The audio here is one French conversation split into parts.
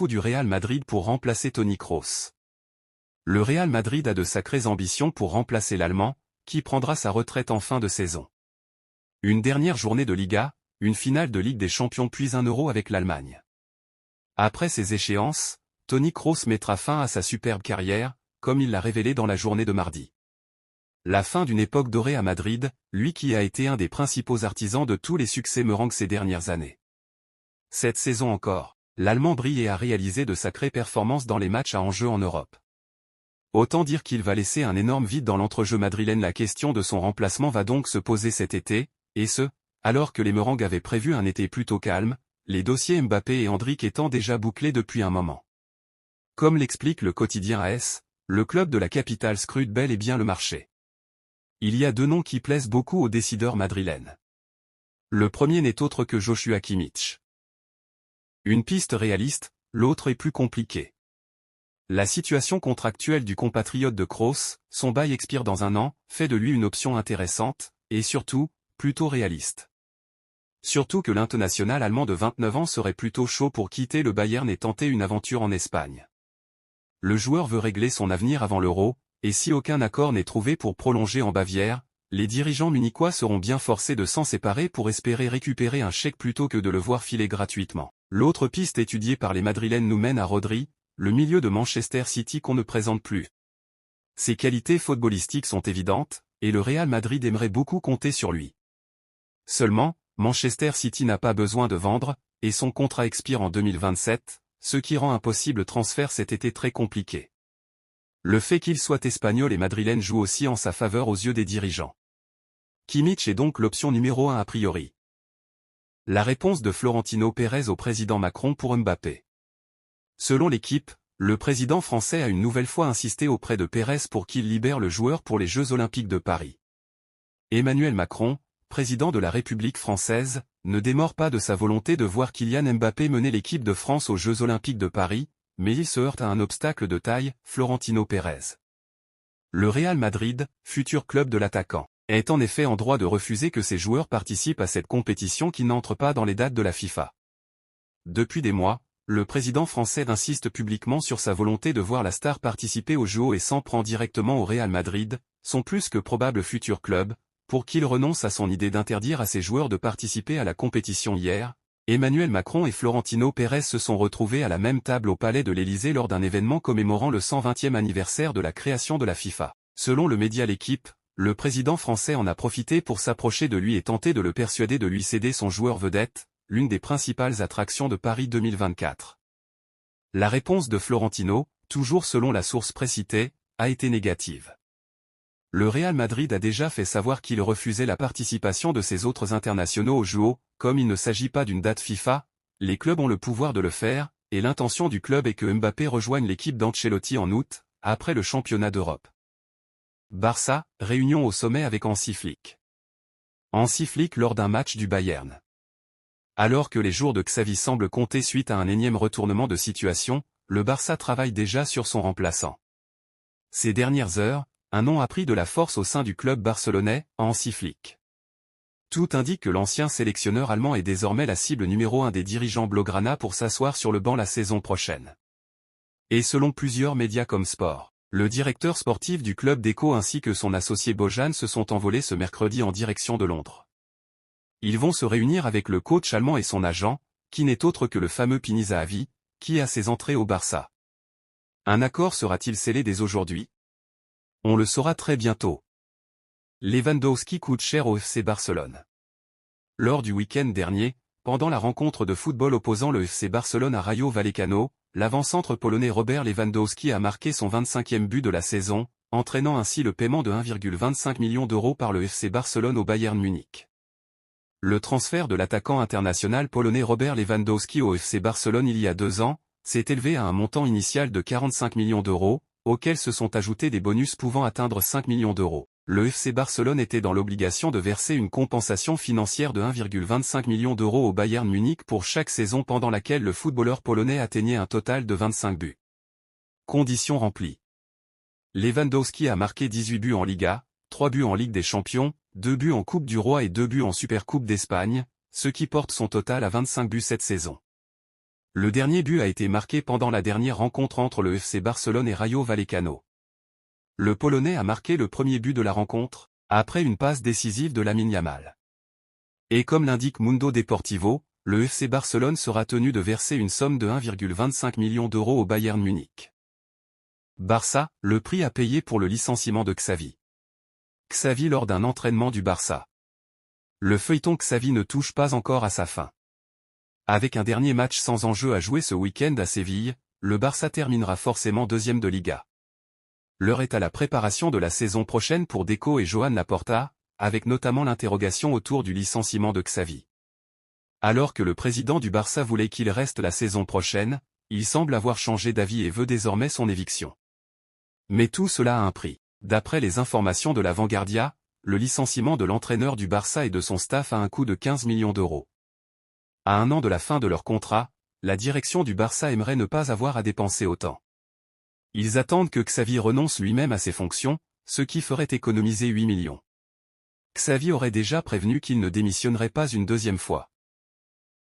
fou du Real Madrid pour remplacer Toni Kroos. Le Real Madrid a de sacrées ambitions pour remplacer l'Allemand, qui prendra sa retraite en fin de saison. Une dernière journée de Liga, une finale de Ligue des Champions puis un Euro avec l'Allemagne. Après ces échéances, Toni Kroos mettra fin à sa superbe carrière, comme il l'a révélé dans la journée de mardi. La fin d'une époque dorée à Madrid, lui qui a été un des principaux artisans de tous les succès merengues ces dernières années. Cette saison encore, l'Allemand brille et a réalisé de sacrées performances dans les matchs à enjeu en Europe. Autant dire qu'il va laisser un énorme vide dans l'entrejeu madrilène. La question de son remplacement va donc se poser cet été, et ce, alors que les merengues avaient prévu un été plutôt calme, les dossiers Mbappé et Endrick étant déjà bouclés depuis un moment. Comme l'explique le quotidien AS, le club de la capitale scrute bel et bien le marché. Il y a deux noms qui plaisent beaucoup aux décideurs madrilènes. Le premier n'est autre que Joshua Kimmich. Une piste réaliste, l'autre est plus compliquée. La situation contractuelle du compatriote de Kroos, son bail expire dans un an, fait de lui une option intéressante, et surtout, plutôt réaliste. Surtout que l'international allemand de 29 ans serait plutôt chaud pour quitter le Bayern et tenter une aventure en Espagne. Le joueur veut régler son avenir avant l'Euro, et si aucun accord n'est trouvé pour prolonger en Bavière, les dirigeants munichois seront bien forcés de s'en séparer pour espérer récupérer un chèque plutôt que de le voir filer gratuitement. L'autre piste étudiée par les Madrilènes nous mène à Rodri, le milieu de Manchester City qu'on ne présente plus. Ses qualités footballistiques sont évidentes, et le Real Madrid aimerait beaucoup compter sur lui. Seulement, Manchester City n'a pas besoin de vendre, et son contrat expire en 2027, ce qui rend impossible le transfert cet été très compliqué. Le fait qu'il soit espagnol et madrilène joue aussi en sa faveur aux yeux des dirigeants. Kimmich est donc l'option numéro 1 a priori. La réponse de Florentino Pérez au président Macron pour Mbappé. Selon l'équipe, le président français a une nouvelle fois insisté auprès de Pérez pour qu'il libère le joueur pour les Jeux Olympiques de Paris. Emmanuel Macron, président de la République française, ne démord pas de sa volonté de voir Kylian Mbappé mener l'équipe de France aux Jeux Olympiques de Paris, mais il se heurte à un obstacle de taille, Florentino Pérez. Le Real Madrid, futur club de l'attaquant, est en effet en droit de refuser que ses joueurs participent à cette compétition qui n'entre pas dans les dates de la FIFA. Depuis des mois, le président français insiste publiquement sur sa volonté de voir la star participer aux Jeux et s'en prend directement au Real Madrid, son plus que probable futur club, pour qu'il renonce à son idée d'interdire à ses joueurs de participer à la compétition. Hier, Emmanuel Macron et Florentino Pérez se sont retrouvés à la même table au Palais de l'Élysée lors d'un événement commémorant le 120e anniversaire de la création de la FIFA. Selon le média L'Équipe, le président français en a profité pour s'approcher de lui et tenter de le persuader de lui céder son joueur vedette, l'une des principales attractions de Paris 2024. La réponse de Florentino, toujours selon la source précitée, a été négative. Le Real Madrid a déjà fait savoir qu'il refusait la participation de ses autres internationaux aux Jeux. Comme il ne s'agit pas d'une date FIFA, les clubs ont le pouvoir de le faire, et l'intention du club est que Mbappé rejoigne l'équipe d'Ancelotti en août, après le championnat d'Europe. Barça, réunion au sommet avec Hansi Flick. Hansi Flick lors d'un match du Bayern. Alors que les jours de Xavi semblent compter suite à un énième retournement de situation, le Barça travaille déjà sur son remplaçant. Ces dernières heures, un nom a pris de la force au sein du club barcelonais, Hansi Flick. Tout indique que l'ancien sélectionneur allemand est désormais la cible numéro 1 des dirigeants blaugrana pour s'asseoir sur le banc la saison prochaine. Et selon plusieurs médias comme Sport, le directeur sportif du club d'Echo ainsi que son associé Bojan se sont envolés ce mercredi en direction de Londres. Ils vont se réunir avec le coach allemand et son agent, qui n'est autre que le fameux Pini Zahavi, qui a ses entrées au Barça. Un accord sera-t-il scellé dès aujourd'hui? On le saura très bientôt. Lewandowski coûte cher au FC Barcelone. Lors du week-end dernier, pendant la rencontre de football opposant le FC Barcelone à Rayo Vallecano, l'avant-centre polonais Robert Lewandowski a marqué son 25e but de la saison, entraînant ainsi le paiement de 1,25 million d'euros par le FC Barcelone au Bayern Munich. Le transfert de l'attaquant international polonais Robert Lewandowski au FC Barcelone il y a 2 ans, s'est élevé à un montant initial de 45 millions d'euros, auxquels se sont ajoutés des bonus pouvant atteindre 5 millions d'euros. Le FC Barcelone était dans l'obligation de verser une compensation financière de 1,25 million d'euros au Bayern Munich pour chaque saison pendant laquelle le footballeur polonais atteignait un total de 25 buts. Conditions remplies. Lewandowski a marqué 18 buts en Liga, 3 buts en Ligue des Champions, 2 buts en Coupe du Roi et 2 buts en Supercoupe d'Espagne, ce qui porte son total à 25 buts cette saison. Le dernier but a été marqué pendant la dernière rencontre entre le FC Barcelone et Rayo Vallecano. Le Polonais a marqué le premier but de la rencontre, après une passe décisive de Lamine Yamal. Et comme l'indique Mundo Deportivo, le FC Barcelone sera tenu de verser une somme de 1,25 million d'euros au Bayern Munich. Barça, le prix à payer pour le licenciement de Xavi. Xavi lors d'un entraînement du Barça. Le feuilleton Xavi ne touche pas encore à sa fin. Avec un dernier match sans enjeu à jouer ce week-end à Séville, le Barça terminera forcément deuxième de Liga. L'heure est à la préparation de la saison prochaine pour Deco et Joan Laporta, avec notamment l'interrogation autour du licenciement de Xavi. Alors que le président du Barça voulait qu'il reste la saison prochaine, il semble avoir changé d'avis et veut désormais son éviction. Mais tout cela a un prix. D'après les informations de la Vanguardia, le licenciement de l'entraîneur du Barça et de son staff a un coût de 15 millions d'euros. À un an de la fin de leur contrat, la direction du Barça aimerait ne pas avoir à dépenser autant. Ils attendent que Xavi renonce lui-même à ses fonctions, ce qui ferait économiser 8 millions. Xavi aurait déjà prévenu qu'il ne démissionnerait pas une deuxième fois.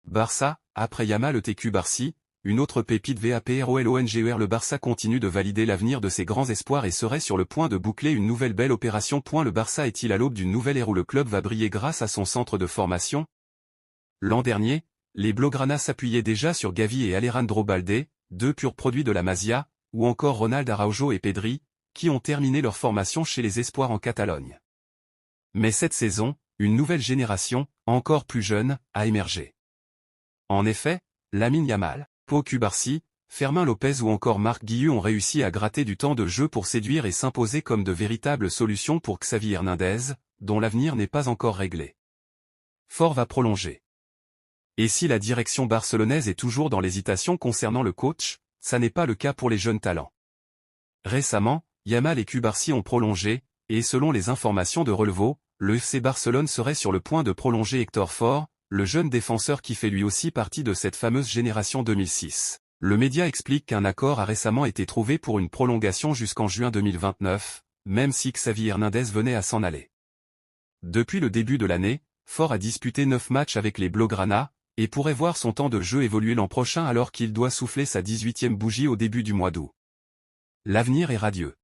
Barça, après Yamal et TQ Barcy, une autre pépite VAPROLONGER. Le Barça continue de valider l'avenir de ses grands espoirs et serait sur le point de boucler une nouvelle belle opération. Le Barça est-il à l'aube d'une nouvelle ère où le club va briller grâce à son centre de formation? L'an dernier, les Blaugrana s'appuyaient déjà sur Gavi et Alejandro Balde, deux purs produits de la Masia, ou encore Ronald Araujo et Pedri, qui ont terminé leur formation chez les espoirs en Catalogne. Mais cette saison, une nouvelle génération, encore plus jeune, a émergé. En effet, Lamine Yamal, Pau Cubarsí, Fermin Lopez ou encore Marc Guiu ont réussi à gratter du temps de jeu pour séduire et s'imposer comme de véritables solutions pour Xavi Hernandez, dont l'avenir n'est pas encore réglé. Fort va prolonger. Et si la direction barcelonaise est toujours dans l'hésitation concernant le coach, ça n'est pas le cas pour les jeunes talents. Récemment, Yamal et Cubarsí ont prolongé, et selon les informations de Relevo, le FC Barcelone serait sur le point de prolonger Hector Fort, le jeune défenseur qui fait lui aussi partie de cette fameuse génération 2006. Le média explique qu'un accord a récemment été trouvé pour une prolongation jusqu'en juin 2029, même si Xavi Hernandez venait à s'en aller. Depuis le début de l'année, Fort a disputé 9 matchs avec les Blaugrana, et pourrait voir son temps de jeu évoluer l'an prochain alors qu'il doit souffler sa 18e bougie au début du mois d'août. L'avenir est radieux.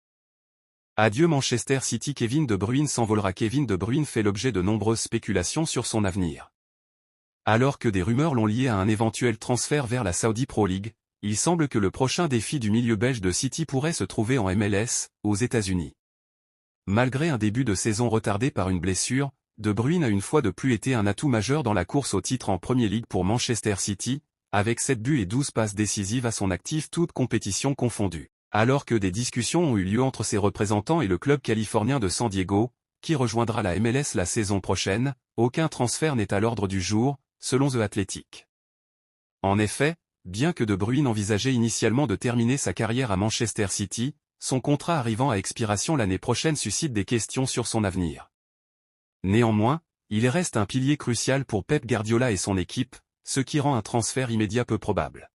Adieu Manchester City. Kevin De Bruyne s'envolera. Kevin De Bruyne fait l'objet de nombreuses spéculations sur son avenir. Alors que des rumeurs l'ont lié à un éventuel transfert vers la Saudi Pro League, il semble que le prochain défi du milieu belge de City pourrait se trouver en MLS, aux États-Unis. Malgré un début de saison retardé par une blessure, De Bruyne a une fois de plus été un atout majeur dans la course au titre en Premier League pour Manchester City, avec 7 buts et 12 passes décisives à son actif toutes compétitions confondues. Alors que des discussions ont eu lieu entre ses représentants et le club californien de San Diego, qui rejoindra la MLS la saison prochaine, aucun transfert n'est à l'ordre du jour, selon The Athletic. En effet, bien que De Bruyne envisageait initialement de terminer sa carrière à Manchester City, son contrat arrivant à expiration l'année prochaine suscite des questions sur son avenir. Néanmoins, il reste un pilier crucial pour Pep Guardiola et son équipe, ce qui rend un transfert immédiat peu probable.